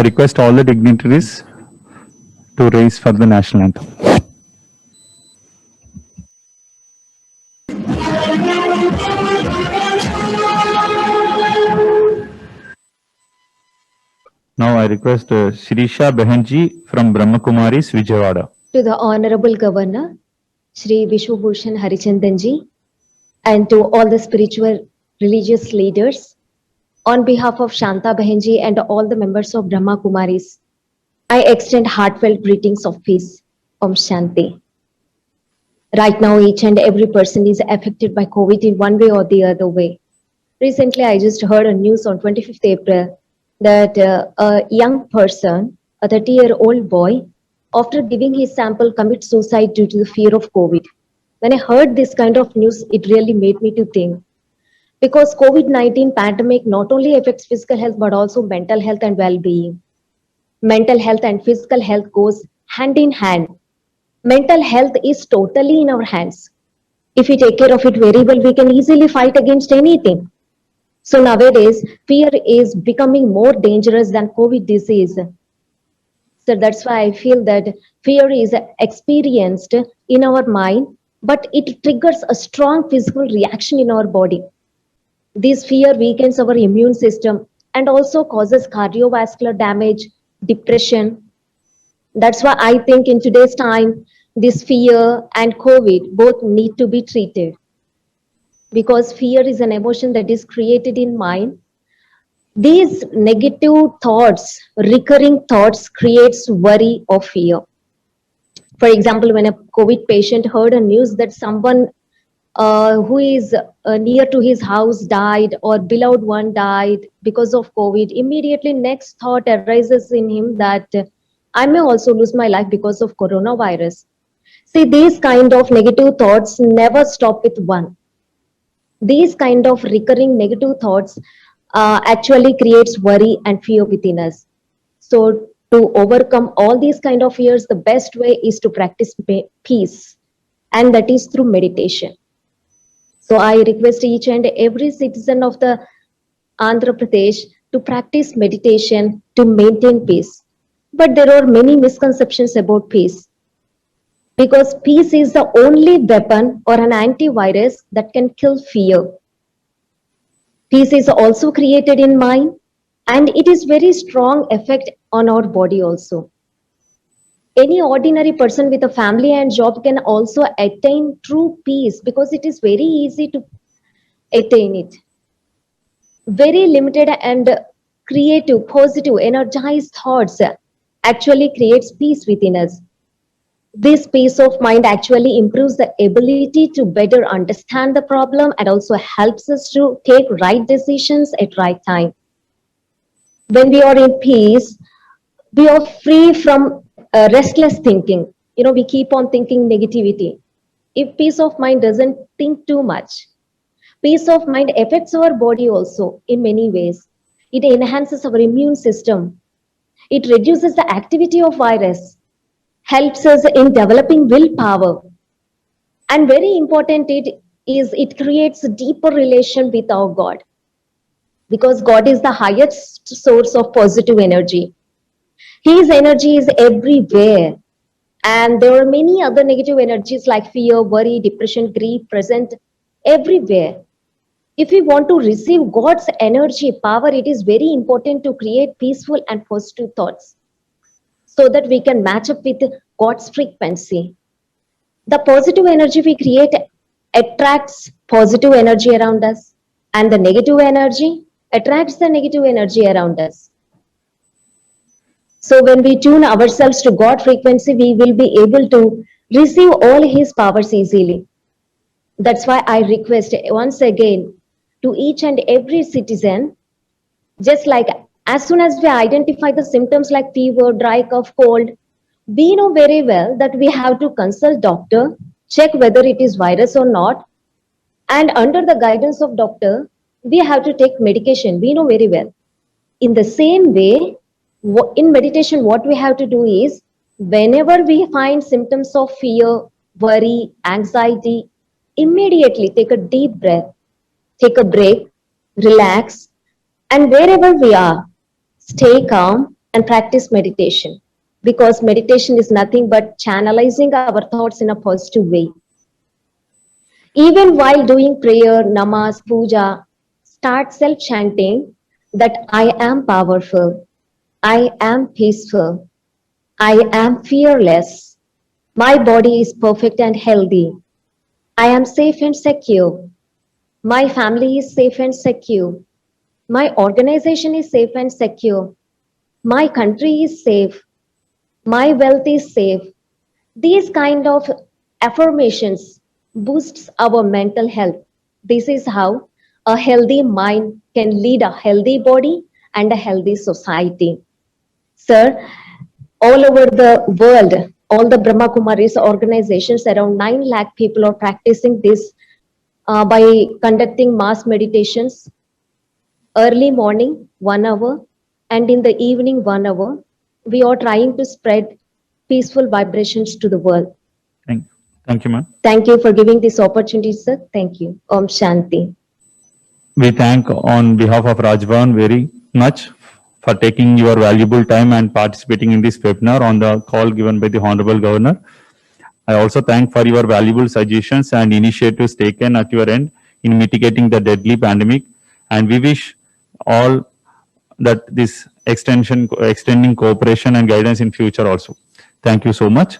I request all the dignitaries to raise for the national anthem. Now I request Shirisha Behenji from Brahma Kumaris, Vijayawada. To the Honorable Governor, Shri Vishwabhushan Harichandanji, and to all the spiritual religious leaders, on behalf of Shanta Behenji and all the members of Brahma Kumaris, I extend heartfelt greetings of peace. Om Shanti. Right now, each and every person is affected by COVID in one way or the other way. Recently, I just heard a news on 25th April that a young person, a 30-year-old boy, after giving his sample, commits suicide due to the fear of COVID. When I heard this kind of news, it really made me to think. Because COVID-19 pandemic not only affects physical health, but also mental health and well-being. Mental health and physical health goes hand in hand. Mental health is totally in our hands. If we take care of it very well, we can easily fight against anything. So nowadays, fear is becoming more dangerous than COVID disease. So that's why I feel that fear is experienced in our mind, but it triggers a strong physical reaction in our body. This fear weakens our immune system and also causes cardiovascular damage, depression. That's why I think in today's time, this fear and COVID both need to be treated. Because fear is an emotion that is created in mind. These negative thoughts, recurring thoughts, creates worry or fear. For example, when a COVID patient heard a news that someone who is near to his house died or beloved one died because of COVID, immediately next thought arises in him that I may also lose my life because of coronavirus. See, these kind of negative thoughts never stop with one. These kind of recurring negative thoughts actually creates worry and fear within us. So to overcome all these kind of fears, the best way is to practice peace, and that is through meditation. So I request each and every citizen of the Andhra Pradesh to practice meditation to maintain peace. But there are many misconceptions about peace. Because peace is the only weapon or an antivirus that can kill fear. Peace is also created in mind, and it is very strong effect on our body also. Any ordinary person with a family and job can also attain true peace because it is very easy to attain it. Very limited and creative, positive, energized thoughts actually creates peace within us. This peace of mind actually improves the ability to better understand the problem and also helps us to take right decisions at right time. When we are in peace, we are free from restless thinking. You know, we keep on thinking negativity. If peace of mind doesn't think too much, peace of mind affects our body also in many ways. It enhances our immune system. It reduces the activity of virus, helps us in developing willpower. And very important it creates a deeper relation with our God. Because God is the highest source of positive energy. His energy is everywhere. And there are many other negative energies like fear, worry, depression, grief present everywhere. If we want to receive God's energy, power, it is very important to create peaceful and positive thoughts so that we can match up with God's frequency. The positive energy we create attracts positive energy around us, and the negative energy attracts the negative energy around us. So when we tune ourselves to God frequency, we will be able to receive all His powers easily. That's why I request once again to each and every citizen, just like as soon as we identify the symptoms like fever, dry cough, cold, we know very well that we have to consult doctor, check whether it is virus or not. And under the guidance of doctor, we have to take medication. We know very well. In the same way, in meditation, what we have to do is, whenever we find symptoms of fear, worry, anxiety, immediately take a deep breath, take a break, relax, and wherever we are, stay calm and practice meditation, because meditation is nothing but channelizing our thoughts in a positive way. Even while doing prayer, namaz, puja, start self chanting that I am powerful, I am peaceful, I am fearless, my body is perfect and healthy, I am safe and secure, my family is safe and secure, my organization is safe and secure, my country is safe, my wealth is safe. These kind of affirmations boosts our mental health. This is how a healthy mind can lead a healthy body and a healthy society. Sir, all over the world, all the Brahma Kumaris organizations, around 9 lakh people are practicing this by conducting mass meditations early morning 1 hour and in the evening 1 hour. We are trying to spread peaceful vibrations to the world. Thank you, ma'am. Thank you for giving this opportunity, sir. Thank you. Om Shanti. We thank on behalf of Rajbhavan very much for taking your valuable time and participating in this webinar on the call given by the Honorable Governor. I also thank for your valuable suggestions and initiatives taken at your end in mitigating the deadly pandemic. And we wish all that this extending cooperation and guidance in future also. Thank you so much.